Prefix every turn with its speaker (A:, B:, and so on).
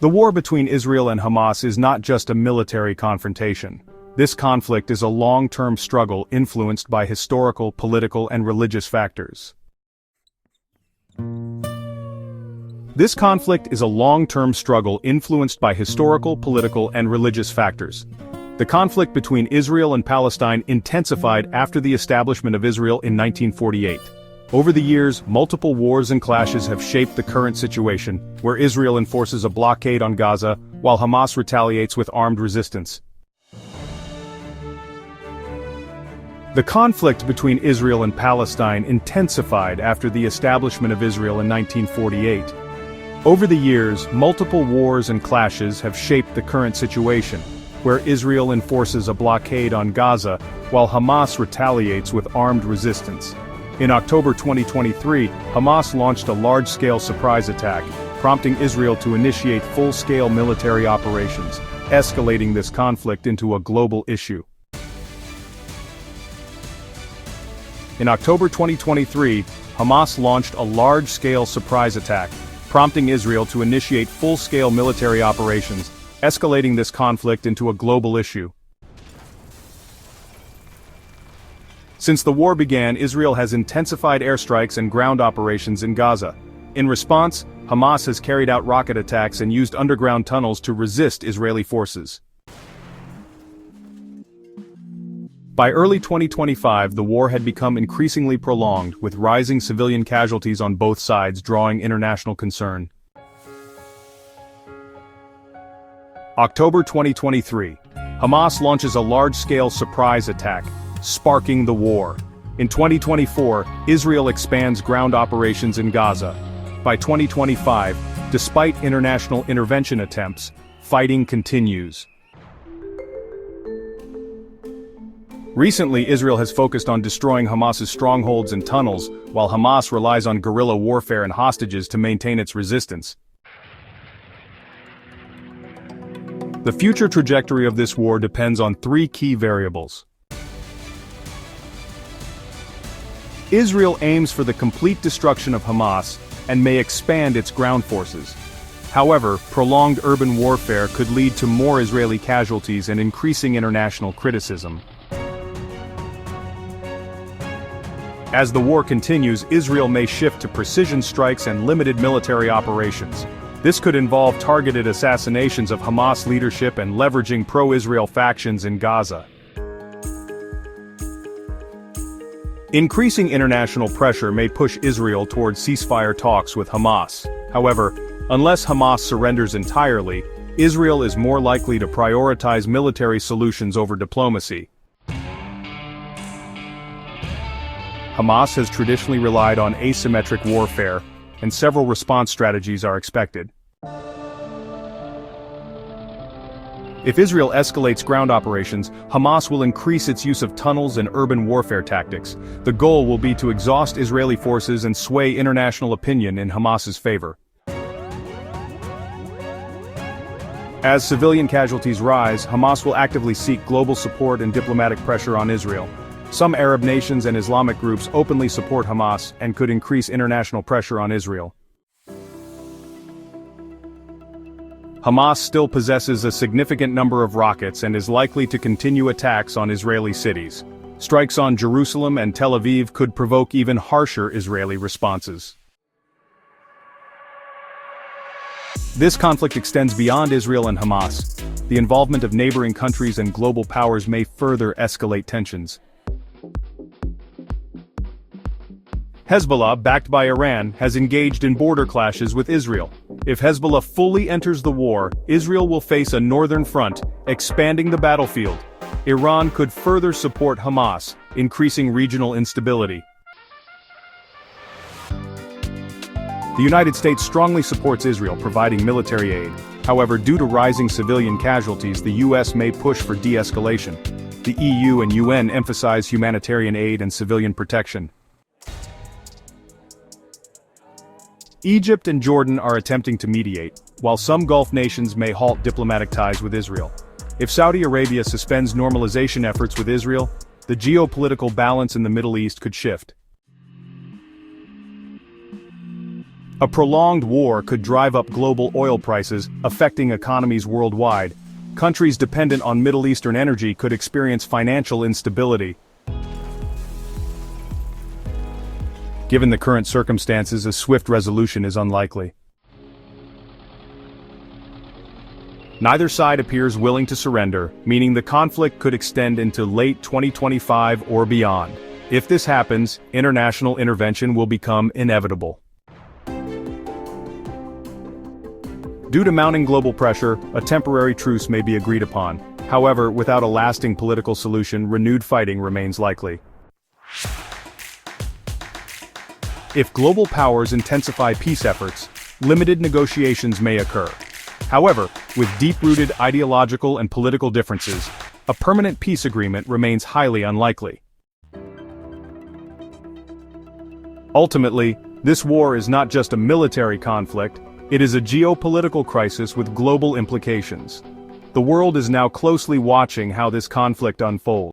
A: The war between Israel and Hamas is not just a military confrontation. This conflict is a long-term struggle influenced by historical, political, and religious factors. The conflict between Israel and Palestine intensified after the establishment of Israel in 1948. Over the years, multiple wars and clashes have shaped the current situation, where Israel enforces a blockade on Gaza, while Hamas retaliates with armed resistance. The conflict between Israel and Palestine intensified after the establishment of Israel in 1948. Over the years, multiple wars and clashes have shaped the current situation, where Israel enforces a blockade on Gaza, while Hamas retaliates with armed resistance. In October 2023, Hamas launched a large-scale surprise attack, prompting Israel to initiate full-scale military operations, escalating this conflict into a global issue. In October 2023, Hamas launched a large-scale surprise attack, prompting Israel to initiate full-scale military operations, escalating this conflict into a global issue. Since the war began, Israel has intensified airstrikes and ground operations in Gaza. In response, Hamas has carried out rocket attacks and used underground tunnels to resist Israeli forces. By early 2025, the war had become increasingly prolonged, with rising civilian casualties on both sides drawing international concern. October 2023. Hamas launches a large-scale surprise attack, sparking the war. In 2024, Israel expands ground operations in Gaza. By 2025, despite international intervention attempts, fighting continues. Recently, Israel has focused on destroying Hamas's strongholds and tunnels, while Hamas relies on guerrilla warfare and hostages to maintain its resistance. The future trajectory of this war depends on three key variables. Israel aims for the complete destruction of Hamas and may expand its ground forces. However, prolonged urban warfare could lead to more Israeli casualties and increasing international criticism. As the war continues, Israel may shift to precision strikes and limited military operations. This could involve targeted assassinations of Hamas leadership and leveraging pro-Israel factions in Gaza. Increasing international pressure may push Israel towards ceasefire talks with Hamas. However, unless Hamas surrenders entirely, Israel is more likely to prioritize military solutions over diplomacy. Hamas has traditionally relied on asymmetric warfare, and several response strategies are expected. If Israel escalates ground operations, Hamas will increase its use of tunnels and urban warfare tactics. The goal will be to exhaust Israeli forces and sway international opinion in Hamas's favor. As civilian casualties rise, Hamas will actively seek global support and diplomatic pressure on Israel. Some Arab nations and Islamic groups openly support Hamas and could increase international pressure on Israel. Hamas still possesses a significant number of rockets and is likely to continue attacks on Israeli cities. Strikes on Jerusalem and Tel Aviv could provoke even harsher Israeli responses. This conflict extends beyond Israel and Hamas. The involvement of neighboring countries and global powers may further escalate tensions. Hezbollah, backed by Iran, has engaged in border clashes with Israel. If Hezbollah fully enters the war, Israel will face a northern front, expanding the battlefield. Iran could further support Hamas, increasing regional instability. The United States strongly supports Israel, providing military aid. However, due to rising civilian casualties, the U.S. may push for de-escalation. The EU and UN emphasize humanitarian aid and civilian protection. Egypt and Jordan are attempting to mediate, while some Gulf nations may halt diplomatic ties with Israel. If Saudi Arabia suspends normalization efforts with Israel, the geopolitical balance in the Middle East could shift. A prolonged war could drive up global oil prices, affecting economies worldwide. Countries dependent on Middle Eastern energy could experience financial instability. Given the current circumstances, a swift resolution is unlikely. Neither side appears willing to surrender, meaning the conflict could extend into late 2025 or beyond. If this happens, international intervention will become inevitable. Due to mounting global pressure, a temporary truce may be agreed upon. However, without a lasting political solution, renewed fighting remains likely. If global powers intensify peace efforts, limited negotiations may occur. However, with deep-rooted ideological and political differences, a permanent peace agreement remains highly unlikely. Ultimately, this war is not just a military conflict, it is a geopolitical crisis with global implications. The world is now closely watching how this conflict unfolds.